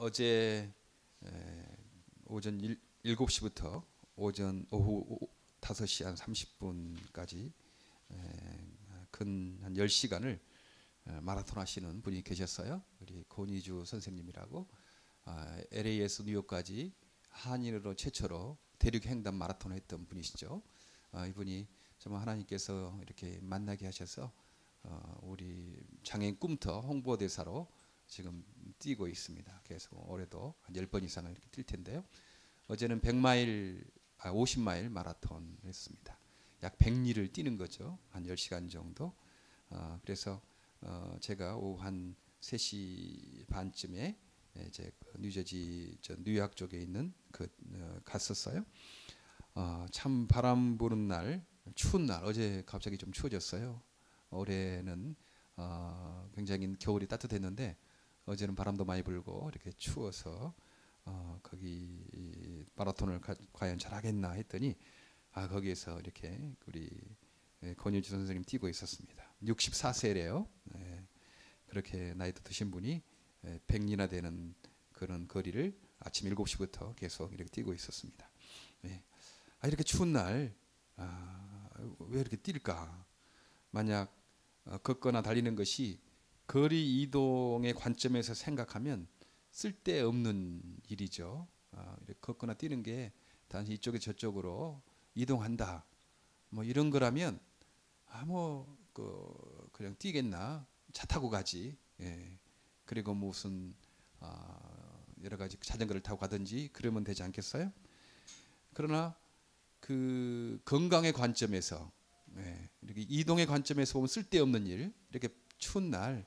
어제 오전 7시부터 오후 5시 한 30분까지 근 한 10시간을 마라톤 하시는 분이 계셨어요. 우리 권희주 선생님이라고 LA에서 뉴욕까지 한인으로 최초로 대륙 횡단 마라톤을 했던 분이시죠. 이분이 정말 하나님께서 이렇게 만나게 하셔서 우리 장애인 꿈터 홍보대사로 지금 뛰고 있습니다. 계속 올해도 한 10번 이상을 이렇게 뛸 텐데요. 어제는 50마일 마라톤 했습니다. 약 100리를 뛰는 거죠. 한 10시간 정도. 그래서 제가 오후 한 3시 반쯤에 이제 뉴저지 뉴욕 쪽에 있는 갔었어요. 참 바람 부는 날, 추운 날. 어제 갑자기 좀 추워졌어요. 올해는 굉장히 겨울이 따뜻했는데 어제는 바람도 많이 불고 이렇게 추워서 거기 마라톤을 과연 잘하겠나 했더니 거기에서 이렇게 우리 권유주 선생님 뛰고 있었습니다. 64세래요. 그렇게 나이도 드신 분이 100리나 되는 그런 거리를 아침 7시부터 계속 이렇게 뛰고 있었습니다. 이렇게 추운 날 왜 이렇게 뛸까? 만약 걷거나 달리는 것이 거리 이동의 관점에서 생각하면 쓸데없는 일이죠. 이렇게 걷거나 뛰는 게 단지 이쪽에 저쪽으로 이동한다. 뭐 이런 거라면 그냥 뛰겠나? 차 타고 가지. 그리고 무슨 여러 가지 자전거를 타고 가든지 그러면 되지 않겠어요? 그러나 그 건강의 관점에서 이렇게 이동의 관점에서 보면 쓸데없는 일, 이렇게 추운 날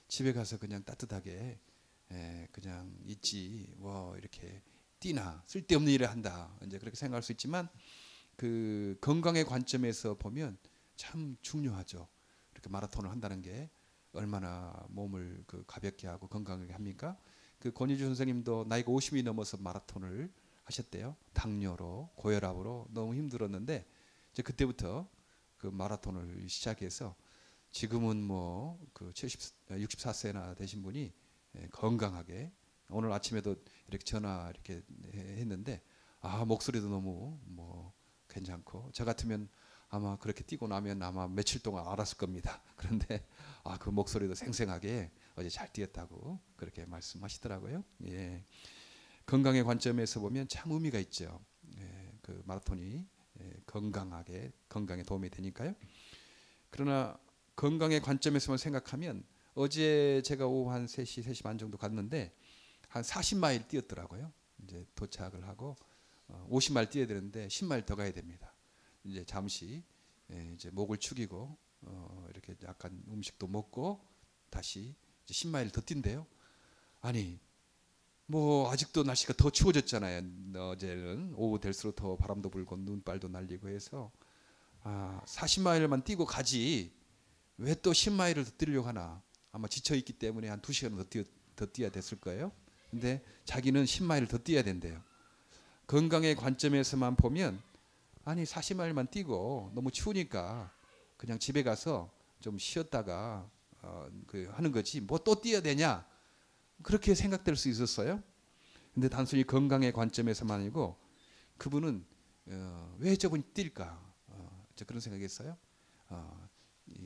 집에 가서 그냥 따뜻하게 그냥 있지 뭐 이렇게 뛰나 쓸데없는 일을 한다 이제 그렇게 생각할 수 있지만 그 건강의 관점에서 보면 참 중요하죠. 이렇게 마라톤을 한다는 게 얼마나 몸을 가볍게 하고 건강하게 합니까? 그 권희주 선생님도 나이가 50이 넘어서 마라톤을 하셨대요. 당뇨로 고혈압으로 너무 힘들었는데 이제 그때부터 그 마라톤을 시작해서 지금은 뭐 64세나 되신 분이 건강하게 오늘 아침에도 이렇게 전화 이렇게 했는데 목소리도 너무 뭐 괜찮고 저 같으면 아마 그렇게 뛰고 나면 아마 며칠 동안 알았을 겁니다. 그런데 그 목소리도 생생하게 어제 잘 뛰었다고 그렇게 말씀하시더라고요. 건강의 관점에서 보면 참 의미가 있죠. 그 마라톤이 건강에 도움이 되니까요. 그러나 건강의 관점에서만 생각하면 어제 제가 오후 한 3시 반 정도 갔는데 한 40마일 뛰었더라고요. 이제 도착을 하고 50마일 뛰어야 되는데 10마일 더 가야 됩니다. 이제 잠시 이제 목을 축이고 이렇게 약간 음식도 먹고 다시 이제 10마일 더 뛴대요. 아니 뭐 아직도 날씨가 더 추워졌잖아요. 어제는 오후 될수록 더 바람도 불고 눈발도 날리고 해서 40마일만 뛰고 가지 왜 또 10마일을 더 뛰려고 하나. 아마 지쳐있기 때문에 한 2시간 더 뛰어야 됐을 거예요. 근데 자기는 10마일을 더 뛰어야 된대요. 건강의 관점에서만 보면 아니 40마일만 뛰고 너무 추우니까 그냥 집에 가서 좀 쉬었다가 하는 거지 뭐 또 뛰어야 되냐 그렇게 생각될 수 있었어요. 근데 단순히 건강의 관점에서만 아니고 그분은 왜 저분이 뛸까 그런 생각했어요.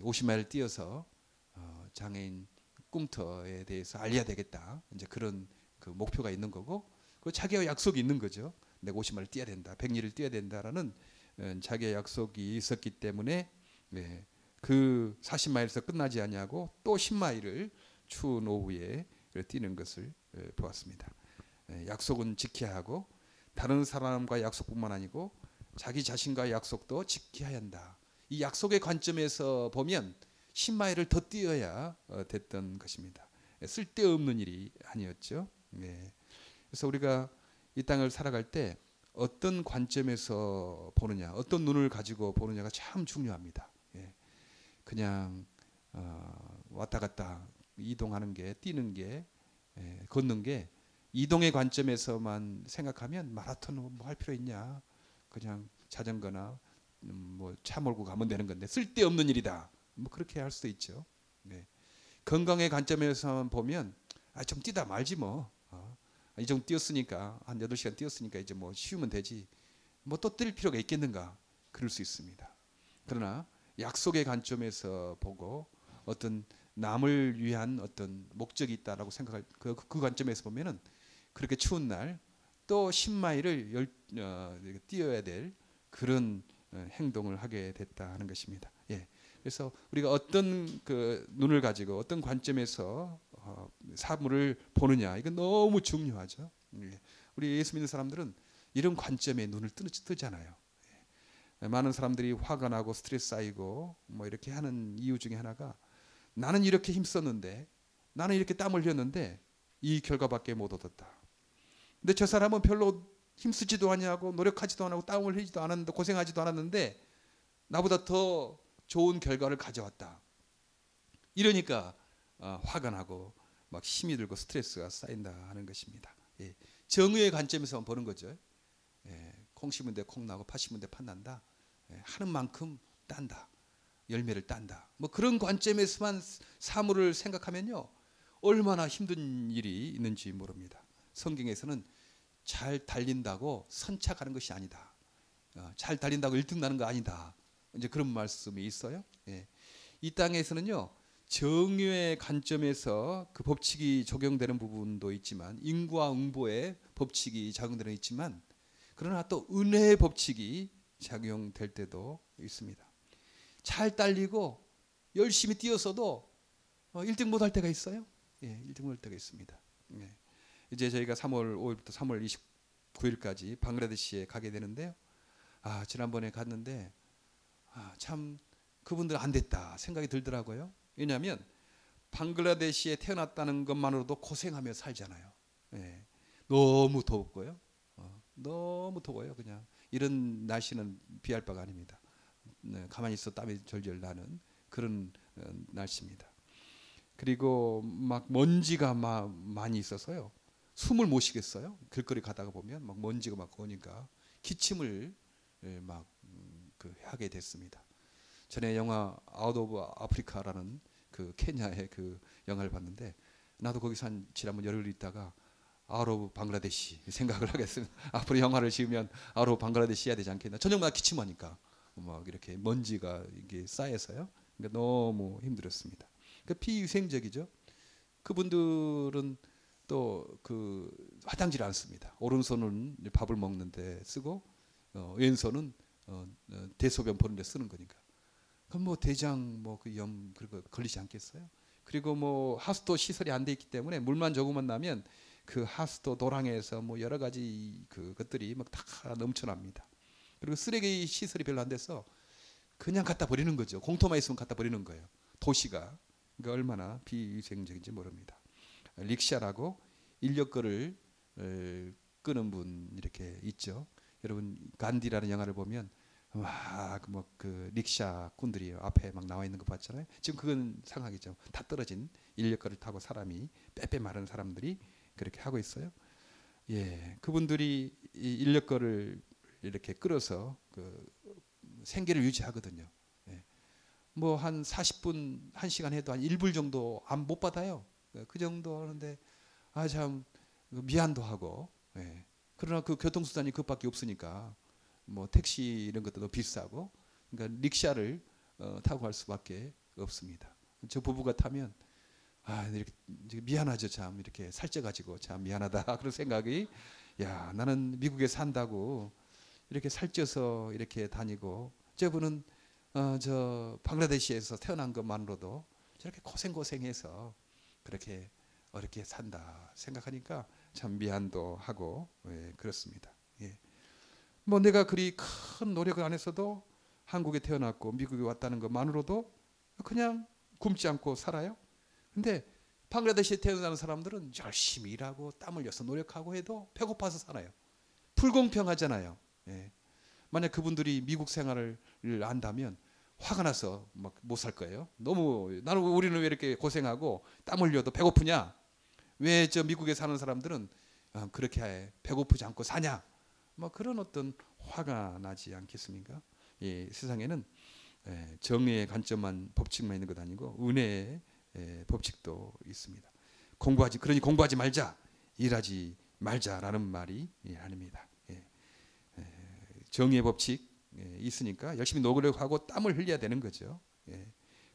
50마일 뛰어서 장애인 꿈터에 대해서 알려야 되겠다. 이제 그런 그 목표가 있는 거고 그 자기와 약속이 있는 거죠. 내가 50마일 뛰어야 된다. 100리를 뛰어야 된다라는 자기의 약속이 있었기 때문에 그 40마일에서 끝나지 않냐고 또 10마일을 추운 오후에 뛰는 것을 보았습니다. 약속은 지켜야 하고 다른 사람과의 약속뿐만 아니고 자기 자신과의 약속도 지켜야 한다. 이 약속의 관점에서 보면 10마일을 더 뛰어야 됐던 것입니다. 쓸데없는 일이 아니었죠. 그래서 우리가 이 땅을 살아갈 때 어떤 관점에서 보느냐, 어떤 눈을 가지고 보느냐가 참 중요합니다. 그냥 왔다 갔다 이동하는 게, 뛰는 게, 걷는 게 이동의 관점에서만 생각하면 마라톤 뭐 할 필요 있냐? 그냥 자전거나 뭐 차 몰고 가면 되는 건데 쓸데없는 일이다. 뭐 그렇게 할 수도 있죠. 건강의 관점에서만 보면 좀 뛰다 말지 뭐. 이 정도 뛰었으니까 한 8시간 뛰었으니까 이제 뭐 쉬우면 되지. 뭐 또 뛸 필요가 있겠는가? 그럴 수 있습니다. 그러나 약속의 관점에서 보고 어떤 남을 위한 어떤 목적이 있다라고 생각할 그 관점에서 보면은 그렇게 추운 날 또 10마일을 뛰어야 될 그런 행동을 하게 됐다 하는 것입니다. 예. 그래서 우리가 어떤 그 눈을 가지고 어떤 관점에서 사물을 보느냐 이건 너무 중요하죠. 예. 우리 예수 믿는 사람들은 이런 관점에 눈을 뜨잖아요. 예. 많은 사람들이 화가 나고 스트레스 쌓이고 뭐 이렇게 하는 이유 중에 하나가 나는 이렇게 힘썼는데 나는 이렇게 땀 흘렸는데 이 결과밖에 못 얻었다. 근데 저 사람은 별로 힘쓰지도 않냐고 노력하지도 않고 땀을 흘리지도 않았는데 고생하지도 않았는데 나보다 더 좋은 결과를 가져왔다. 이러니까 화가 나고 막 힘이 들고 스트레스가 쌓인다 하는 것입니다. 예. 정의의 관점에서 보는 거죠. 예. 콩 심은 데 콩 나고 팥 심은 데 팥 난다. 예. 하는 만큼 딴다. 열매를 딴다. 뭐 그런 관점에서만 사물을 생각하면요. 얼마나 힘든 일이 있는지 모릅니다. 성경에서는 잘 달린다고 선착하는 것이 아니다. 잘 달린다고 1등 나는 거 아니다. 이제 그런 말씀이 있어요. 예. 이 땅에서는요. 정의의 관점에서 그 법칙이 적용되는 부분도 있지만 인과 응보의 법칙이 적용되는 있지만 그러나 또 은혜의 법칙이 작용될 때도 있습니다. 잘 달리고 열심히 뛰어서도 1등 못할 때가 있어요. 예, 1등 못할 때가 있습니다. 예. 이제 저희가 3월 5일부터 3월 29일까지 방글라데시에 가게 되는데요. 지난번에 갔는데 참 그분들 안 됐다 생각이 들더라고요. 왜냐하면 방글라데시에 태어났다는 것만으로도 고생하며 살잖아요. 예. 너무 덥고요. 너무 더워요. 그냥 이런 날씨는 비할 바가 아닙니다. 네, 가만히 있어 땀이 절절 나는 그런 날씨입니다. 그리고 막 먼지가 많이 있어서요. 숨을 못 쉬겠어요. 길거리 가다가 보면 막 먼지가 막 오니까 기침을 막 하게 됐습니다. 전에 영화 아웃 오브 아프리카라는 그 케냐의 그 영화를 봤는데 나도 거기서 한 지난번 열흘 있다가 아웃 오브 방글라데시 생각을 하겠습니다. 앞으로 영화를 지으면 아웃 오브 방글라데시 해야 되지 않겠나. 저녁마다 기침하니까 막 이렇게 먼지가 이게 쌓여서요. 그러니까 너무 힘들었습니다. 그 비위생적이죠. 그분들은 또 그 화장지를 안 씁니다. 오른손은 밥을 먹는데 쓰고 왼손은 대소변 보는데 쓰는 거니까. 그럼 뭐 대장 뭐 그 염 그거 걸리지 않겠어요? 그리고 뭐 하수도 시설이 안 돼 있기 때문에 물만 조금만 나면 그 하수도 도랑에서 뭐 여러 가지 그것들이 막 다 넘쳐납니다. 그리고 쓰레기 시설이 별로 안 돼서 그냥 갖다 버리는 거죠. 공터만 있으면 갖다 버리는 거예요. 도시가. 그러니까 얼마나 비위생적인지 모릅니다. 릭샤라고 인력거를 끄는 분 이렇게 있죠. 여러분 간디라는 영화를 보면 그 릭샤 꾼들이 앞에 막 나와 있는 거 봤잖아요. 지금 그건 상황이죠. 다 떨어진 인력거를 타고 사람이 빼빼 마른 사람들이 그렇게 하고 있어요. 예, 그분들이 이 인력거를 이렇게 끌어서 그 생계를 유지하거든요. 예. 뭐 한 40분, 1시간 해도 한 1불 정도 못 받아요. 그 정도 하는데 참 미안도 하고. 예. 그러나 그 교통수단이 그것밖에 없으니까 뭐 택시 이런 것도 더 비싸고 그러니까 릭샤를 타고 갈 수밖에 없습니다. 저 부부가 타면 이렇게 미안하죠. 참 이렇게 살쪄가지고 참 미안하다 그런 생각이 나는 미국에 산다고 이렇게 살쪄서 이렇게 다니고 저분은 저 방글라데시에서 태어난 것만으로도 저렇게 고생해서 그렇게 어렵게 산다 생각하니까 참 미안도 하고 그렇습니다. 예. 뭐 내가 그리 큰 노력을 안 했어도 한국에 태어났고 미국에 왔다는 것만으로도 그냥 굶지 않고 살아요. 근데 방글라데시에 태어나는 사람들은 열심히 일하고 땀 흘려서 노력하고 해도 배고파서 살아요. 불공평하잖아요. 예. 만약 그분들이 미국 생활을 안다면 화가 나서 막 못 살 거예요. 우리는 왜 이렇게 고생하고 땀 흘려도 배고프냐? 왜 저 미국에 사는 사람들은 그렇게 배고프지 않고 사냐? 뭐 그런 어떤 화가 나지 않겠습니까? 이 세상에는 정의의 관점만 법칙만 있는 것 아니고 은혜의 법칙도 있습니다. 그러니 공부하지 말자, 일하지 말자라는 말이 아닙니다. 정의의 법칙 있으니까 열심히 노력하고 땀을 흘려야 되는 거죠.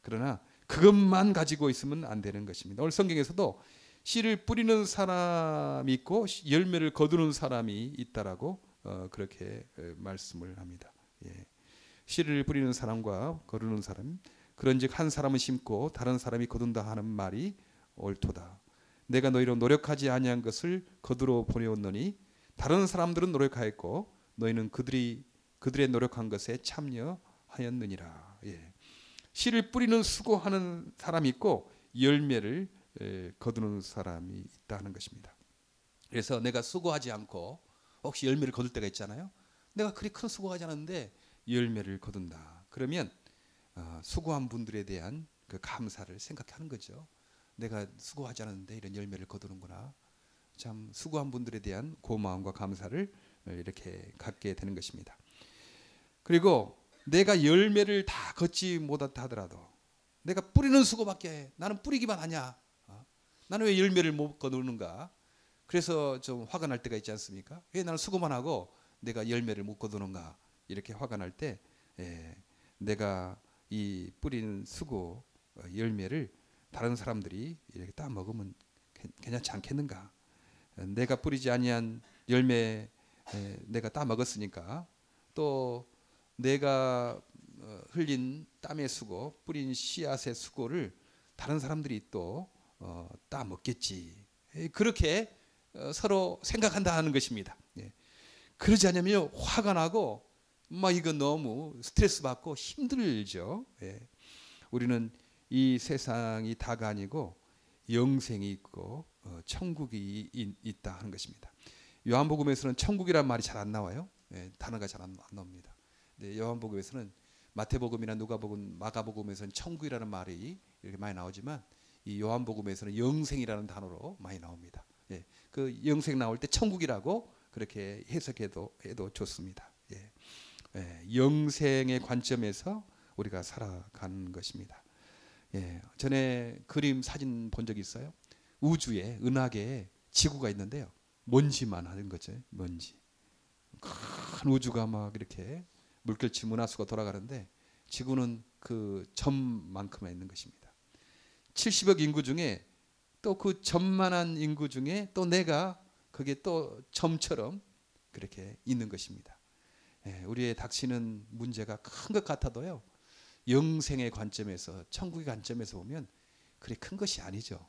그러나 그것만 가지고 있으면 안 되는 것입니다. 오늘 성경에서도 씨를 뿌리는 사람이 있고 열매를 거두는 사람이 있다라고 그렇게 말씀을 합니다. 씨를 뿌리는 사람과 거두는 사람, 그런즉 한 사람은 심고 다른 사람이 거둔다 하는 말이 옳도다. 내가 너희로 노력하지 아니한 것을 거두러 보내었노니 다른 사람들은 노력하였고 너희는 그들의 노력한 것에 참여하였느니라. 씨를 뿌리는 수고하는 사람이 있고 열매를 거두는 사람이 있다 하는 것입니다. 그래서 내가 수고하지 않고 혹시 열매를 거둘 때가 있잖아요. 내가 그리 큰 수고하지 않았는데 열매를 거둔다. 그러면 수고한 분들에 대한 그 감사를 생각하는 거죠. 내가 수고하지 않았는데 이런 열매를 거두는구나. 참 수고한 분들에 대한 고마움과 감사를 이렇게 갖게 되는 것입니다. 그리고 내가 열매를 다 걷지 못하다 하더라도 내가 뿌리는 수고밖에 해. 나는 뿌리기만 하냐. 나는 왜 열매를 못 거두는가. 그래서 좀 화가 날 때가 있지 않습니까? 왜 나는 수고만 하고 내가 열매를 못 거두는가. 이렇게 화가 날 때 내가 이 뿌리는 수고 열매를 다른 사람들이 이렇게 따 먹으면 괜찮지 않겠는가. 내가 뿌리지 아니한 열매 내가 따 먹었으니까 또 내가 흘린 땀의 수고, 뿌린 씨앗의 수고를 다른 사람들이 또 따 먹겠지. 그렇게 서로 생각한다 하는 것입니다. 그러지 않으면 화가 나고 막 이거 너무 스트레스 받고 힘들죠. 우리는 이 세상이 다가 아니고 영생이 있고 천국이 있다 하는 것입니다. 요한복음에서는 천국이란 말이 잘 안 나와요. 단어가 잘 안 나옵니다. 요한복음에서는 마태복음이나 누가복음, 마가복음에서는 천국이라는 말이 이렇게 많이 나오지만 이 요한복음에서는 영생이라는 단어로 많이 나옵니다. 그 영생 나올 때 천국이라고 그렇게 해석해도 좋습니다. 영생의 관점에서 우리가 살아가는 것입니다. 전에 그림 사진 본 적이 있어요. 우주에 은하계에 지구가 있는데요. 먼지만 하는 거죠. 먼지. 큰 우주가 막 이렇게 물결치 은하수가 돌아가는데 지구는 그 점만큼만 있는 것입니다. 70억 인구 중에 또 그 점만한 인구 중에 또 내가 그게 또 점처럼 그렇게 있는 것입니다. 우리의 닥치는 문제가 큰 것 같아도요. 영생의 관점에서 천국의 관점에서 보면 그리 큰 것이 아니죠.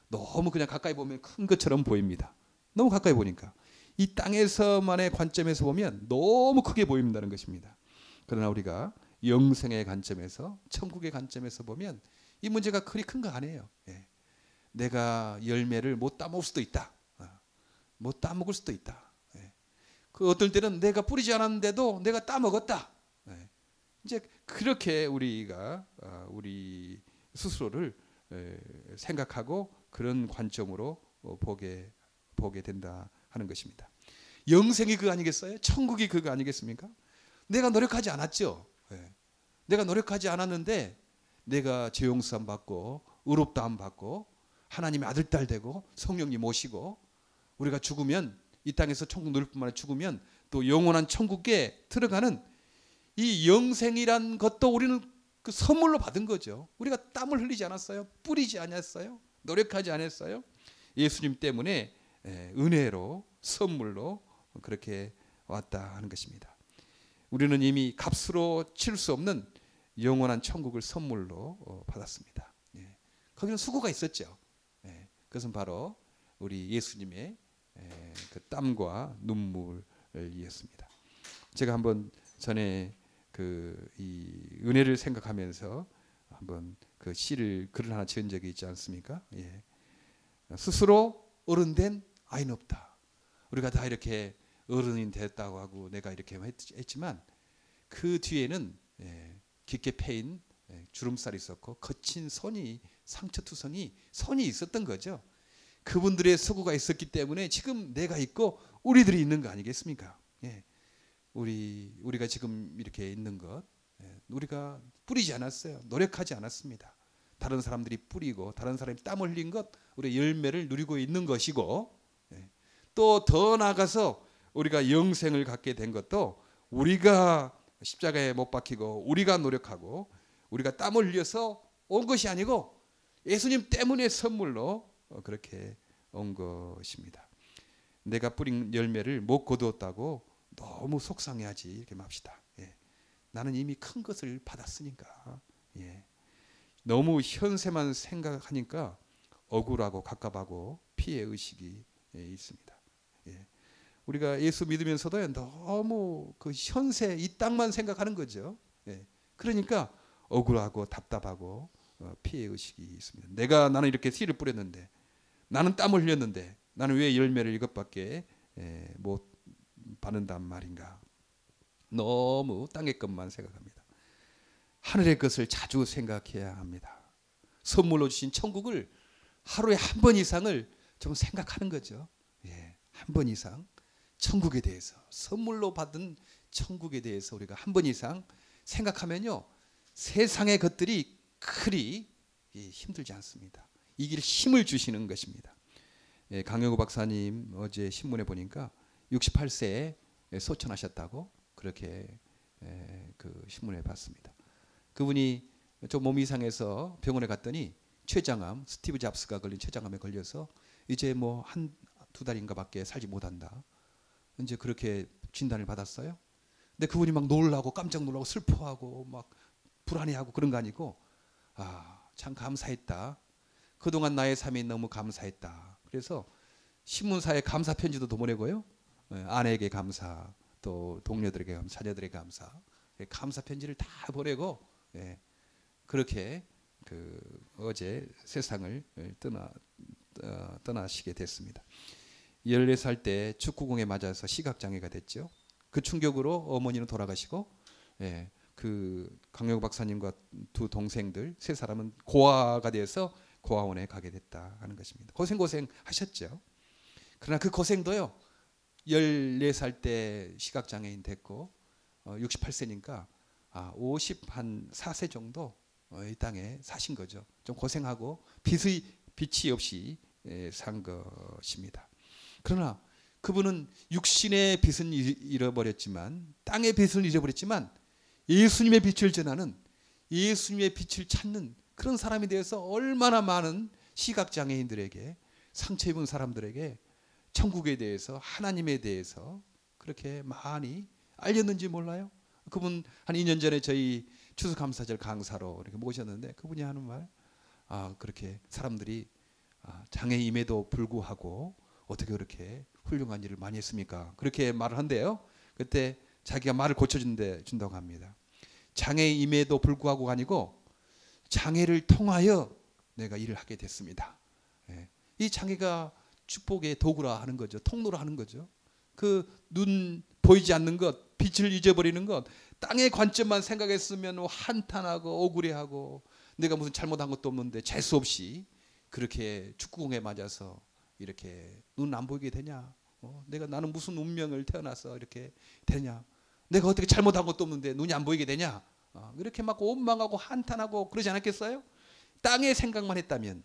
너무 그냥 가까이 보면 큰 것처럼 보입니다. 너무 가까이 보니까 이 땅에서만의 관점에서 보면 너무 크게 보인다는 것입니다. 그러나 우리가 영생의 관점에서 천국의 관점에서 보면 이 문제가 그리 큰 거 아니에요. 내가 열매를 못 따먹을 수도 있다. 못 따먹을 수도 있다. 그 어떨 때는 내가 뿌리지 않았는데도 내가 따먹었다. 이제 그렇게 우리가 우리 스스로를 생각하고 그런 관점으로 보게 된다 하는 것입니다. 영생이 그거 아니겠어요? 천국이 그거 아니겠습니까? 내가 노력하지 않았죠. 내가 노력하지 않았는데 내가 죄 용서함 받고 의롭다함 받고 하나님의 아들 딸 되고 성령님 모시고 우리가 죽으면 이 땅에서 천국 누릴 뿐만 아니라 죽으면 또 영원한 천국에 들어가는 이 영생이란 것도 우리는 그 선물로 받은 거죠. 우리가 땀을 흘리지 않았어요. 뿌리지 않았어요. 노력하지 않았어요. 예수님 때문에 은혜로 선물로 그렇게 왔다 하는 것입니다. 우리는 이미 값으로 칠 수 없는 영원한 천국을 선물로 받았습니다. 거기는 수고가 있었죠. 그것은 바로 우리 예수님의 그 땀과 눈물이었습니다. 제가 한번 전에 이 은혜를 생각하면서 한번 그 시를 글을 하나 지은 적이 있지 않습니까? 스스로 어른된 아이는 없다. 우리가 다 이렇게 어른이 됐다고 하고 내가 이렇게 했지만 그 뒤에는 깊게 패인 주름살이 있었고 거친 손이 상처투성이 손이 있었던 거죠. 그분들의 수고가 있었기 때문에 지금 내가 있고 우리들이 있는 거 아니겠습니까? 우리가 지금 이렇게 있는 것 우리가 뿌리지 않았어요. 노력하지 않았습니다. 다른 사람들이 뿌리고 다른 사람이 땀을 흘린 것 우리의 열매를 누리고 있는 것이고 또 더 나아가서 우리가 영생을 갖게 된 것도 우리가 십자가에 못 박히고 우리가 노력하고 우리가 땀을 흘려서 온 것이 아니고 예수님 때문에 선물로 그렇게 온 것입니다. 내가 뿌린 열매를 못 거두었다고 너무 속상해하지 이렇게 맙시다. 예. 나는 이미 큰 것을 받았으니까. 예. 너무 현세만 생각하니까 억울하고 갑갑하고 피해 의식이 있습니다. 예. 우리가 예수 믿으면서도 너무 그 현세 이 땅만 생각하는 거죠. 예. 그러니까 억울하고 답답하고 피해 의식이 있습니다. 나는 이렇게 씨를 뿌렸는데, 나는 땀을 흘렸는데, 나는 왜 열매를 이것밖에 못 받는단 말인가. 너무 땅의 것만 생각합니다. 하늘의 것을 자주 생각해야 합니다. 선물로 주신 천국을 하루에 한 번 이상을 좀 생각하는 거죠. 예, 한 번 이상 천국에 대해서, 선물로 받은 천국에 대해서 우리가 한 번 이상 생각하면요, 세상의 것들이 그리 힘들지 않습니다. 이길 힘을 주시는 것입니다. 예, 강영우 박사님 어제 신문에 보니까 68세에 소천하셨다고 그렇게 그 신문에 봤습니다. 그분이 좀 몸이 이상해서 병원에 갔더니 췌장암, 스티브 잡스가 걸린 췌장암에 걸려서 이제 뭐 한 두 달인가 밖에 살지 못한다. 이제 그렇게 진단을 받았어요. 근데 그분이 막 놀라고 깜짝 놀라고 슬퍼하고 막 불안해하고 그런 거 아니고, 참 감사했다. 그동안 나의 삶이 너무 감사했다. 그래서 신문사에 감사 편지도 보내고요. 아내에게 감사, 또 동료들에게 감사, 자녀들에게 감사, 감사 편지를 다 보내고 그렇게 어제 세상을 떠나시게 됐습니다. 14살 때 축구공에 맞아서 시각장애가 됐죠. 그 충격으로 어머니는 돌아가시고, 그 강영우 박사님과 두 동생들 세 사람은 고아가 돼서 고아원에 가게 됐다 하는 것입니다. 고생 하셨죠. 그러나 그 고생도요, 14살 때 시각장애인 됐고 68세니까 54세 정도 이 땅에 사신 거죠. 좀 고생하고 빛이 없이 산 것입니다. 그러나 그분은 육신의 빛은 잃어버렸지만, 땅의 빛을 잃어버렸지만 예수님의 빛을 전하는, 예수님의 빛을 찾는 그런 사람이 되어서 얼마나 많은 시각장애인들에게, 상처 입은 사람들에게 천국에 대해서, 하나님에 대해서 그렇게 많이 알렸는지 몰라요. 그분 한 2년 전에 저희 추수감사절 강사로 이렇게 모셨는데 그분이 하는 말, 그렇게 사람들이 장애임에도 불구하고 어떻게 그렇게 훌륭한 일을 많이 했습니까? 그렇게 말을 한대요. 그때 자기가 말을 고쳐준다고 합니다. 장애임에도 불구하고가 아니고 장애를 통하여 내가 일을 하게 됐습니다. 이 장애가 축복의 도구라 하는 거죠. 통로라 하는 거죠. 그 눈 보이지 않는 것, 빛을 잊어버리는 것, 땅의 관점만 생각했으면 한탄하고 억울해하고 내가 무슨 잘못한 것도 없는데 재수 없이 그렇게 축구공에 맞아서 이렇게 눈 안 보이게 되냐? 나는 무슨 운명을 태어나서 이렇게 되냐? 내가 어떻게 잘못한 것도 없는데 눈이 안 보이게 되냐? 이렇게 막 원망하고 한탄하고 그러지 않았겠어요? 땅의 생각만 했다면,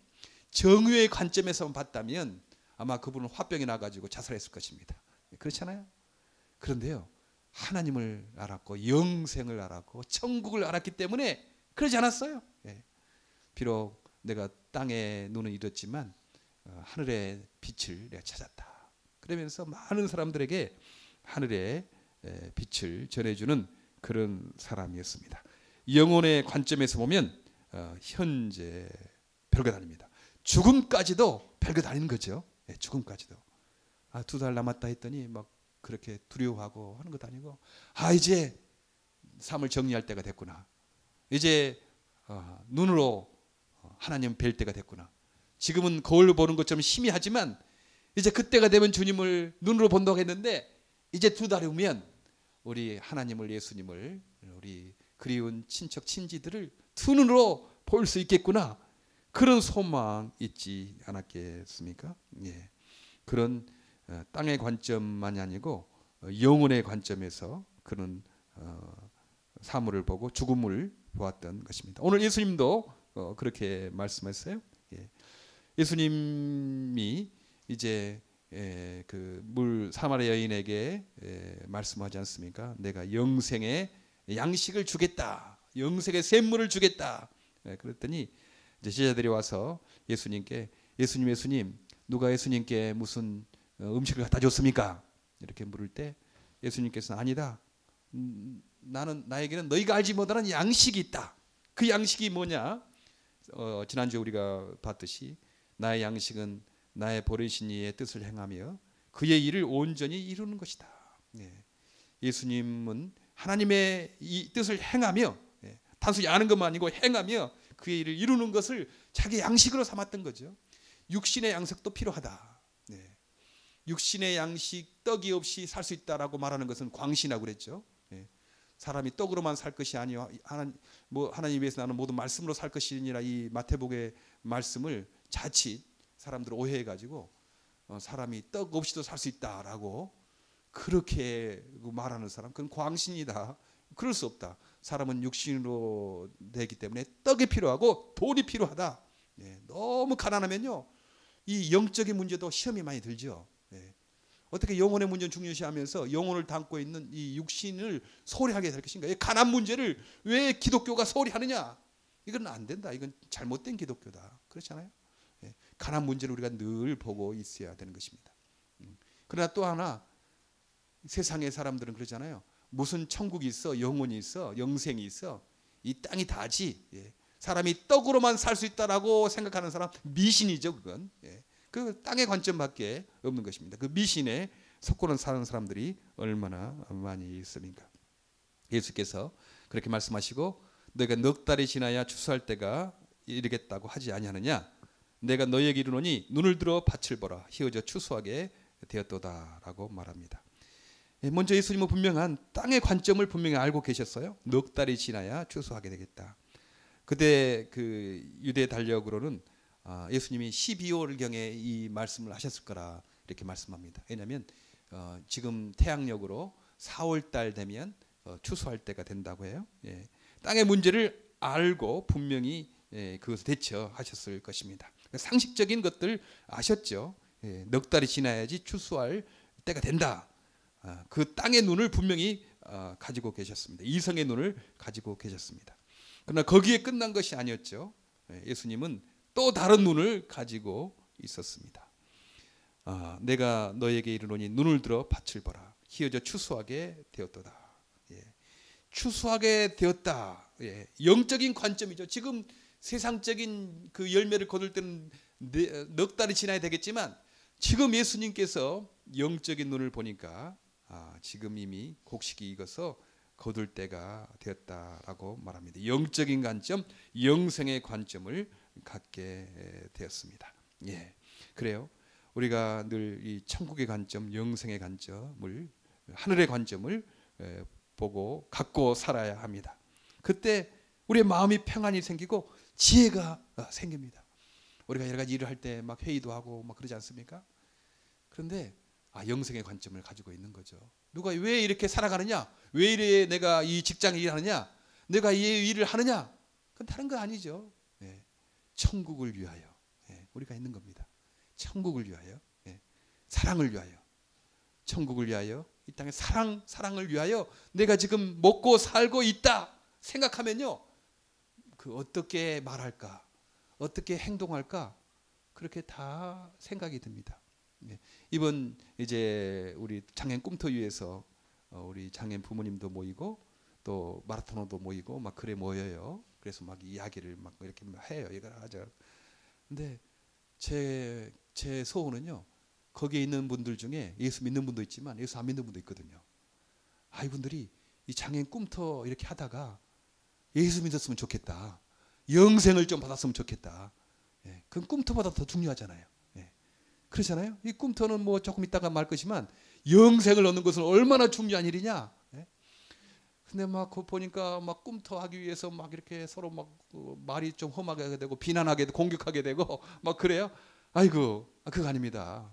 정의의 관점에서만 봤다면 아마 그분은 화병이 나가지고 자살했을 것입니다. 그렇잖아요. 그런데요, 하나님을 알았고 영생을 알았고 천국을 알았기 때문에 그러지 않았어요. 비록 내가 땅의 눈을 잃었지만 하늘의 빛을 내가 찾았다. 그러면서 많은 사람들에게 하늘의 빛을 전해주는 그런 사람이었습니다. 영혼의 관점에서 보면 현재 별것 아닙니다. 죽음까지도 별것 아닌 거죠. 죽음까지도. 2달 남았다 했더니 막 그렇게 두려워하고 하는 것도 아니고, 이제 삶을 정리할 때가 됐구나. 이제 눈으로 하나님 뵐 때가 됐구나. 지금은 거울로 보는 것처럼 희미하지만 이제 그때가 되면 주님을 눈으로 본다고 했는데, 이제 2달 후면 우리 하나님을, 예수님을, 우리 그리운 친척 친지들을 두 눈으로 볼 수 있겠구나. 그런 소망 있지 않았겠습니까? 그런 땅의 관점만이 아니고 영혼의 관점에서 그런 사물을 보고 죽음을 보았던 것입니다. 오늘 예수님도 그렇게 말씀했어요. 예수님이 이제 그 물 사마리아 여인에게 말씀하지 않습니까? 내가 영생의 양식을 주겠다. 영생의 샘물을 주겠다. 그랬더니 이제 제자들이 와서 예수님께 예수님 누가 예수님께 무슨 음식을 갖다 줬습니까? 이렇게 물을 때 예수님께서는 아니다. 나에게는 너희가 알지 못하는 양식이 있다. 그 양식이 뭐냐? 지난주에 우리가 봤듯이 나의 양식은 나의 보내신 이의 뜻을 행하며 그의 일을 온전히 이루는 것이다. 예수님은 하나님의 이 뜻을 행하며 단순히 아는 것만 아니고 행하며 그의 일을 이루는 것을 자기 양식으로 삼았던 거죠. 육신의 양식도 필요하다. 육신의 양식 떡이 없이 살 수 있다라고 말하는 것은 광신이라고 그랬죠. 사람이 떡으로만 살 것이 아니요 하나님 위해서 나는 모든 말씀으로 살 것이니라 이 마태복음의 말씀을 자칫 사람들 오해해가지고 사람이 떡 없이도 살 수 있다라고 그렇게 말하는 사람 그건 광신이다. 그럴 수 없다. 사람은 육신으로 되기 때문에 떡이 필요하고 돈이 필요하다. 너무 가난하면요 이 영적인 문제도 시험이 많이 들죠. 어떻게 영혼의 문제는 중요시하면서 영혼을 담고 있는 이 육신을 소홀하게 될 것인가? 이 가난 문제를 왜 기독교가 소홀히 하느냐? 이건 안 된다. 이건 잘못된 기독교다. 그렇잖아요. 가난 문제를 우리가 늘 보고 있어야 되는 것입니다. 그러나 또 하나 세상의 사람들은 그러잖아요. 무슨 천국이 있어, 영혼이 있어, 영생이 있어. 이 땅이 다지. 사람이 떡으로만 살 수 있다라고 생각하는 사람 미신이죠. 그건. 그 땅의 관점밖에 없는 것입니다. 그 미신에 속고는 사는 사람들이 얼마나 많이 있습니까? 예수께서 그렇게 말씀하시고 너희가 넉 달이 지나야 추수할 때가 이르겠다고 하지 아니하느냐? 내가 너희에게 이르노니 눈을 들어 밭을 보라 희어져 추수하게 되었도다라고 말합니다. 먼저 예수님은 분명한 땅의 관점을 분명히 알고 계셨어요. 넉 달이 지나야 추수하게 되겠다. 그때 그 유대 달력으로는 예수님이 12월경에 이 말씀을 하셨을 거라 이렇게 말씀합니다. 왜냐하면 지금 태양력으로 4월달 되면 추수할 때가 된다고 해요. 땅의 문제를 알고 분명히 그것을 대처하셨을 것입니다. 상식적인 것들 아셨죠. 넉 달이 지나야지 추수할 때가 된다. 그 땅의 눈을 분명히 가지고 계셨습니다. 이성의 눈을 가지고 계셨습니다. 그러나 거기에 끝난 것이 아니었죠. 예수님은 또 다른 눈을 가지고 있었습니다. 내가 너에게 이르노니 눈을 들어 밭을 보라 희어져 추수하게 되었도다. 추수하게 되었다. 영적인 관점이죠. 지금 세상적인 그 열매를 거둘 때는 넉 달이 지나야 되겠지만 지금 예수님께서 영적인 눈을 보니까 지금 이미 곡식이 익어서 거둘 때가 되었다라고 말합니다. 영적인 관점, 영생의 관점을 갖게 되었습니다. 그래요. 우리가 늘 이 천국의 관점, 영생의 관점을 하늘의 관점을 보고 갖고 살아야 합니다. 그때 우리의 마음이 평안이 생기고 지혜가 생깁니다. 우리가 여러 가지 일을 할 때 막 회의도 하고 막 그러지 않습니까? 그런데 영생의 관점을 가지고 있는 거죠. 누가 왜 이렇게 살아가느냐? 왜 이래 내가 이 직장에 일하느냐? 내가 이 일을 하느냐? 그건 다른 거 아니죠. 천국을 위하여 우리가 있는 겁니다. 천국을 위하여, 사랑을 위하여, 천국을 위하여, 이 땅의 사랑을 위하여 내가 지금 먹고 살고 있다 생각하면요, 그 어떻게 말할까, 어떻게 행동할까, 그렇게 다 생각이 듭니다. 이번 이제 우리 장애인 꿈터위에서 우리 장애인 부모님도 모이고 또 마라토너도 모이고 막 그래 모여요. 그래서 막 이야기를 막 이렇게 해요. 이걸 하자. 근데 제 소원은요. 거기에 있는 분들 중에 예수 믿는 분도 있지만 예수 안 믿는 분도 있거든요. 이분들이 이 장애인 꿈터 이렇게 하다가 예수 믿었으면 좋겠다. 영생을 좀 받았으면 좋겠다. 그건 꿈터보다 더 중요하잖아요. 그렇잖아요. 이 꿈터는 뭐 조금 있다가 말 것이지만 영생을 얻는 것은 얼마나 중요한 일이냐. 근데 막 그거 보니까 막 꿈터하기 위해서 막 이렇게 서로 막 말이 좀 험하게 되고 비난하게 되고 공격하게 되고 막 그래요. 아이고, 그거 아닙니다.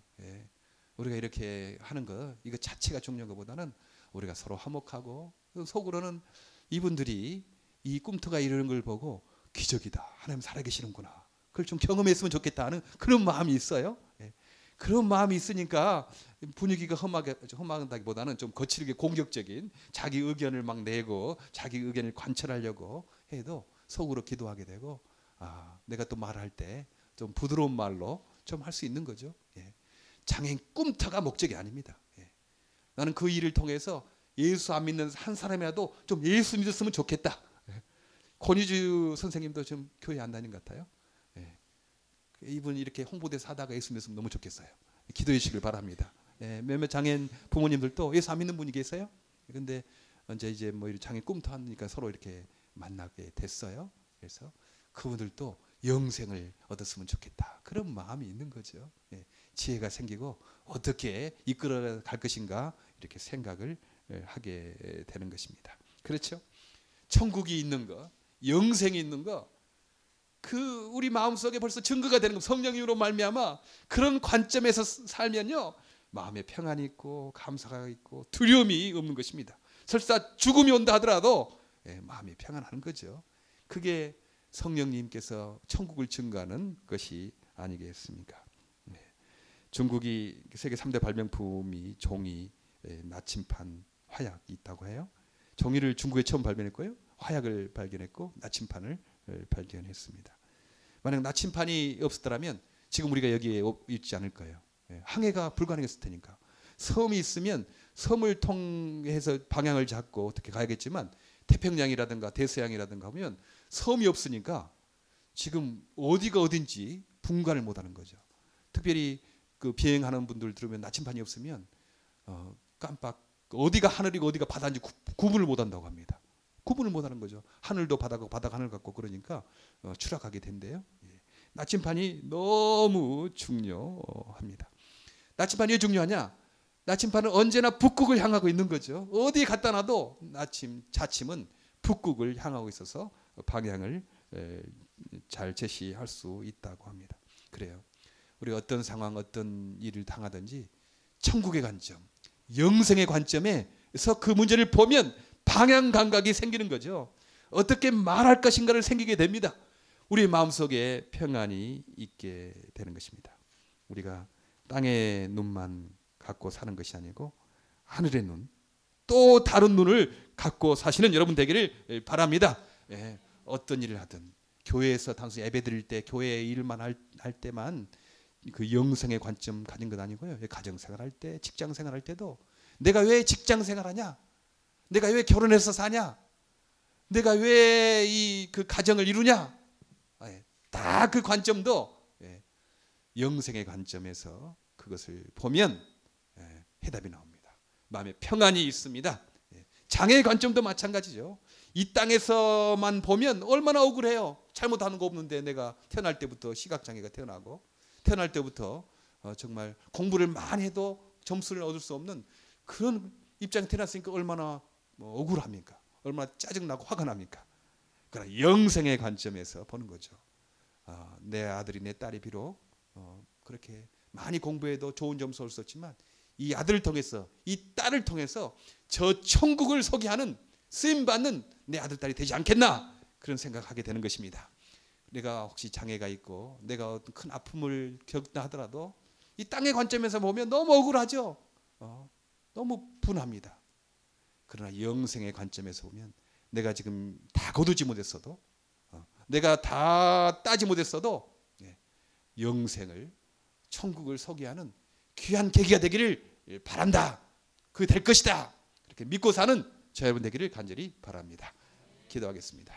우리가 이렇게 하는 거 이거 자체가 중요한 것보다는 우리가 서로 화목하고 속으로는 이분들이 이 꿈터가 이러는 걸 보고 기적이다. 하나님 살아계시는구나. 그걸 좀 경험했으면 좋겠다 하는 그런 마음이 있어요. 그런 마음이 있으니까 분위기가 험하다기보다는 좀 거칠게 공격적인 자기 의견을 막 내고 자기 의견을 관철하려고 해도 속으로 기도하게 되고, 내가 또 말할 때 좀 부드러운 말로 좀 할 수 있는 거죠. 예. 장애인 꿈터가 목적이 아닙니다. 예. 나는 그 일을 통해서 예수 안 믿는 한 사람이라도 좀 예수 믿었으면 좋겠다. 예. 권희주 선생님도 좀 교회 안 다닌 것 같아요. 예. 이분 이렇게 홍보대사 하다가 예수 믿었으면 너무 좋겠어요. 기도해 주시길 바랍니다. 예. 몇몇 장애인 부모님들도 예수 안 믿는 분이 계세요. 근데 이제 뭐 장애인 꿈터 하니까 서로 이렇게 만나게 됐어요. 그래서 그분들도 영생을 얻었으면 좋겠다. 그런 마음이 있는 거죠. 예. 지혜가 생기고 어떻게 이끌어 갈 것인가 이렇게 생각을 하게 되는 것입니다. 그렇죠? 천국이 있는 것, 영생이 있는 것, 그 우리 마음속에 벌써 증거가 되는 것, 성령으로 말미암아 그런 관점에서 살면요, 마음에 평안이 있고 감사가 있고 두려움이 없는 것입니다. 설사 죽음이 온다 하더라도 마음이 평안한 거죠. 그게 성령님께서 천국을 증거하는 것이 아니겠습니까? 네. 중국이 세계 3대 발명품이 종이, 나침판, 화약이 있다고 해요. 종이를 중국에 처음 발견했고요, 화약을 발견했고 나침판을 발견했습니다. 만약 나침판이 없었더라면 지금 우리가 여기에 있지 않을 거예요. 항해가 불가능했을 테니까. 섬이 있으면 섬을 통해서 방향을 잡고 어떻게 가야겠지만 태평양이라든가 대서양이라든가 하면 섬이 없으니까 지금 어디가 어딘지 분간을 못하는 거죠. 특별히 그 비행하는 분들 들으면 나침판이 없으면 깜빡 어디가 하늘이고 어디가 바다인지 구분을 못한다고 합니다. 구분을 못하는 거죠. 하늘도 바다고 바다가 하늘 같고 그러니까 추락하게 된대요. 나침판이 너무 중요합니다. 나침판이 왜 중요하냐? 나침판은 언제나 북극을 향하고 있는 거죠. 어디에 갖다 놔도 자침은 북극을 향하고 있어서 방향을 잘 제시할 수 있다고 합니다. 그래요. 우리 어떤 상황, 어떤 일을 당하든지 천국의 관점, 영생의 관점에서 그 문제를 보면 방향 감각이 생기는 거죠. 어떻게 말할 것인가를 생기게 됩니다. 우리 마음속에 평안이 있게 되는 것입니다. 우리가 땅의 눈만 갖고 사는 것이 아니고 하늘의 눈, 또 다른 눈을 갖고 사시는 여러분 되기를 바랍니다. 예, 어떤 일을 하든 교회에서 단순히 예배 드릴 때 교회 일만 할 때만 그 영생의 관점 가진 것 아니고요. 가정생활 할 때, 직장생활 할 때도 내가 왜 직장생활하냐? 내가 왜 결혼해서 사냐? 내가 왜 그 가정을 이루냐? 다 그 관점도 영생의 관점에서 그것을 보면 해답이 나옵니다. 마음에 평안이 있습니다. 장애의 관점도 마찬가지죠. 이 땅에서만 보면 얼마나 억울해요. 잘못하는 거 없는데 내가 태어날 때부터 시각장애가 태어나고 태어날 때부터 정말 공부를 많이 해도 점수를 얻을 수 없는 그런 입장에 태어났으니까 얼마나 억울합니까? 얼마나 짜증나고 화가 납니까? 그러나 영생의 관점에서 보는 거죠. 내 아들이 내 딸이 비록 그렇게 많이 공부해도 좋은 점수 얻을 수 없지만 이 아들을 통해서 이 딸을 통해서 저 천국을 소개하는 쓰임받는 내 아들 딸이 되지 않겠나 그런 생각하게 되는 것입니다. 내가 혹시 장애가 있고 내가 어떤 큰 아픔을 겪다 하더라도 이 땅의 관점에서 보면 너무 억울하죠. 너무 분합니다. 그러나 영생의 관점에서 보면 내가 지금 다 거두지 못했어도 내가 다 따지 못했어도 영생을 천국을 소개하는 귀한 계기가 되기를 바란다. 그게 될 것이다. 그렇게 믿고 사는 저 여러분 되기를 간절히 바랍니다. 기도하겠습니다.